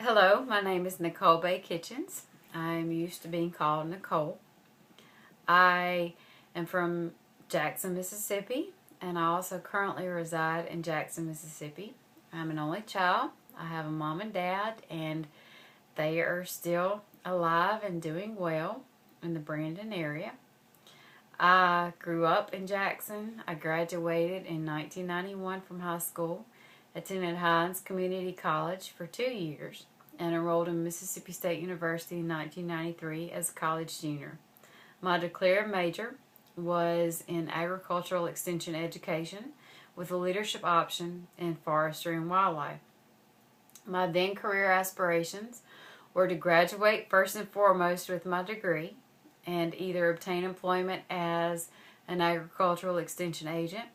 Hello, my name is NMayKitchens. I'm used to being called Nicole. I am from Jackson, Mississippi, and I also currently reside in Jackson, Mississippi. I'm an only child. I have a mom and dad, and they are still alive and doing well in the Brandon area. I grew up in Jackson. I graduated in 1991 from high school, attended Hines Community College for 2 years, and enrolled in Mississippi State University in 1993 as a college junior. My declared major was in agricultural extension education with a leadership option in forestry and wildlife. My then career aspirations were to graduate first and foremost with my degree and either obtain employment as an agricultural extension agent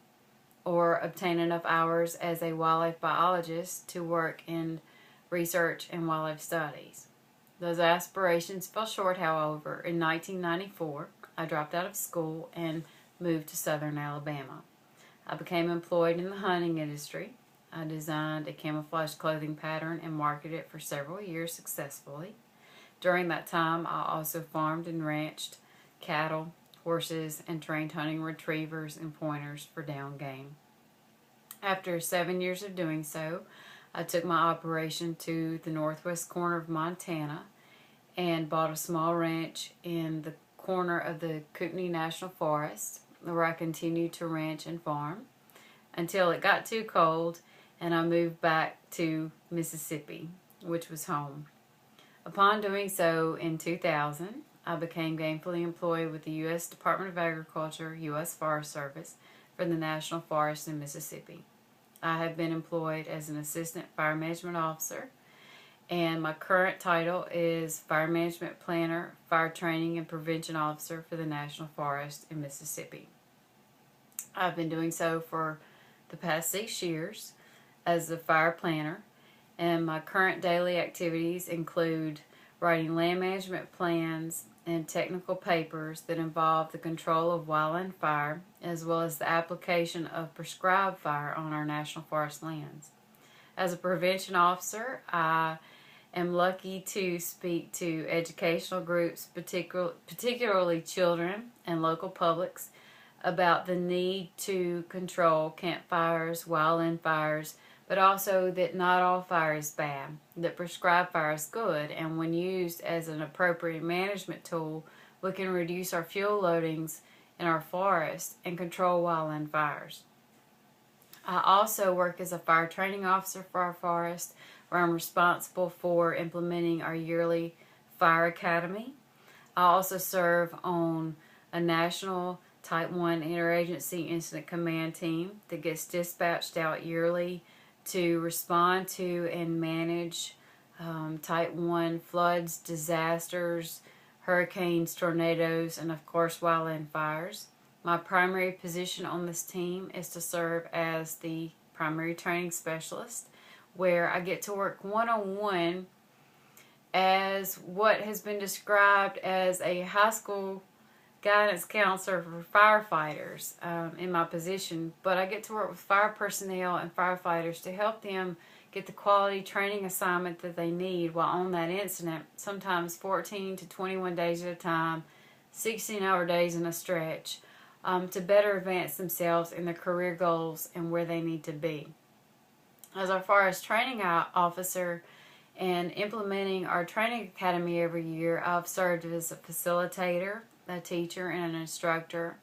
or obtain enough hours as a wildlife biologist to work in research and wildlife studies. Those aspirations fell short, however. In 1994, I dropped out of school and moved to southern Alabama. I became employed in the hunting industry. I designed a camouflage clothing pattern and marketed it for several years successfully. During that time, I also farmed and ranched cattle, horses, and trained hunting retrievers and pointers for down game. After 7 years of doing so, I took my operation to the northwest corner of Montana and bought a small ranch in the corner of the Kootenai National Forest where I continued to ranch and farm until it got too cold and I moved back to Mississippi, which was home. Upon doing so in 2000, I became gainfully employed with the U.S. Department of Agriculture, U.S. Forest Service, for the National Forest in Mississippi. I have been employed as an Assistant Fire Management Officer, and my current title is Fire Management Planner, Fire Training and Prevention Officer for the National Forest in Mississippi. I've been doing so for the past 6 years as a fire planner, and my current daily activities include writing land management plans and technical papers that involve the control of wildland fire as well as the application of prescribed fire on our national forest lands. As a prevention officer, I am lucky to speak to educational groups, particularly children and local publics, about the need to control campfires, wildland fires, but also that not all fire is bad, that prescribed fire is good, and when used as an appropriate management tool, we can reduce our fuel loadings in our forest and control wildland fires. I also work as a fire training officer for our forest, where I'm responsible for implementing our yearly fire academy. I also serve on a national Type 1 interagency incident command team that gets dispatched out yearly to respond to and manage Type 1 floods, disasters, hurricanes, tornadoes, and of course wildland fires. My primary position on this team is to serve as the primary training specialist, where I get to work one-on-one as what has been described as a high school guidance counselor for firefighters in my position, but I get to work with fire personnel and firefighters to help them get the quality training assignment that they need while on that incident, sometimes 14 to 21 days at a time, 16-hour days in a stretch, to better advance themselves in their career goals and where they need to be. As our forest training officer and implementing our training academy every year, I've served as a facilitator, a teacher, and an instructor,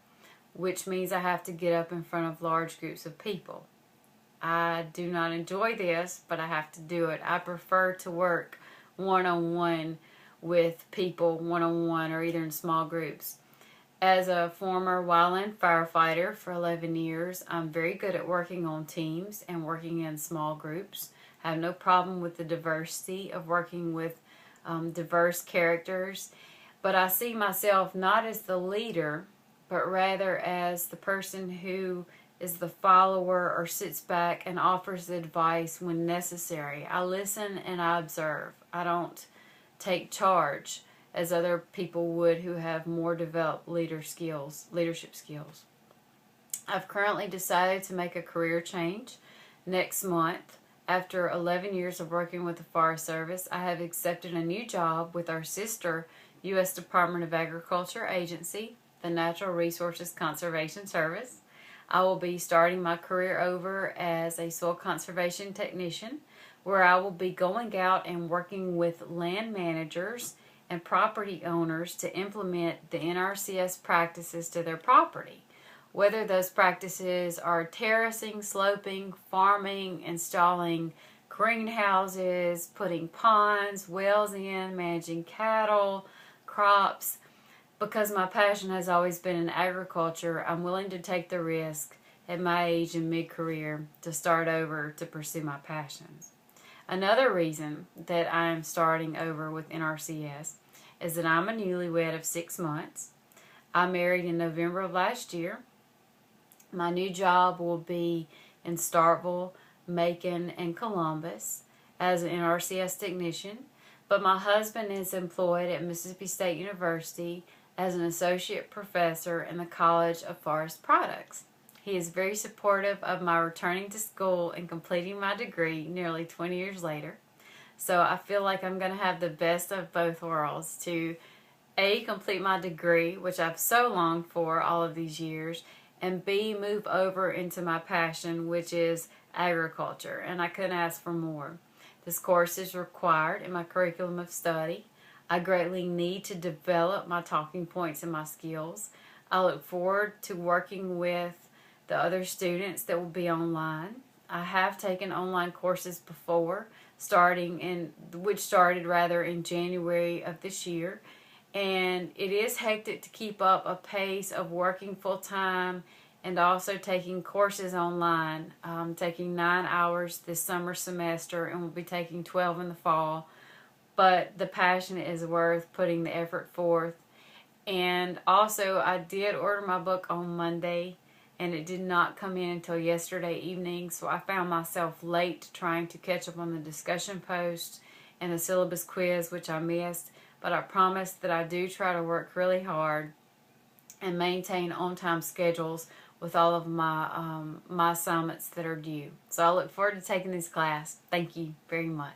which means I have to get up in front of large groups of people. I do not enjoy this, but I have to do it. I prefer to work one-on-one with people, one-on-one or either in small groups. As a former wildland firefighter for 11 years, I'm very good at working on teams and working in small groups. I have no problem with the diversity of working with diverse characters. But I see myself not as the leader, but rather as the person who is the follower or sits back and offers advice when necessary. I listen and I observe. I don't take charge as other people would who have more developed leadership skills. I've currently decided to make a career change next month After 11 years of working with the Forest Service, I have accepted a new job with our sister U.S. Department of Agriculture agency, the Natural Resources Conservation Service. I will be starting my career over as a soil conservation technician, where I will be going out and working with land managers and property owners to implement the NRCS practices to their property. Whether those practices are terracing, sloping, farming, installing greenhouses, putting ponds, wells in, managing cattle, crops. Because my passion has always been in agriculture, I'm willing to take the risk at my age and mid-career to start over to pursue my passions. Another reason that I'm starting over with NRCS is that I'm a newlywed of 6 months. I married in November of last year. My new job will be in Starkville, Macon, and Columbus as an NRCS technician, but my husband is employed at Mississippi State University as an associate professor in the College of Forest Products. He is very supportive of my returning to school and completing my degree nearly 20 years later. So I feel like I'm going to have the best of both worlds to A, complete my degree, which I've so longed for all of these years, and B, move over into my passion, which is agriculture, and I couldn't ask for more. This course is required in my curriculum of study. I greatly need to develop my talking points and my skills. I look forward to working with the other students that will be online. I have taken online courses before, which started in January of this year. And it is hectic to keep up a pace of working full-time and also taking courses online. I'm taking 9 hours this summer semester and will be taking 12 in the fall. But the passion is worth putting the effort forth. And also, I did order my book on Monday, and it did not come in until yesterday evening, so I found myself late trying to catch up on the discussion post and the syllabus quiz, which I missed. But I promise that I do try to work really hard and maintain on-time schedules with all of my assignments that are due. So I look forward to taking this class. Thank you very much.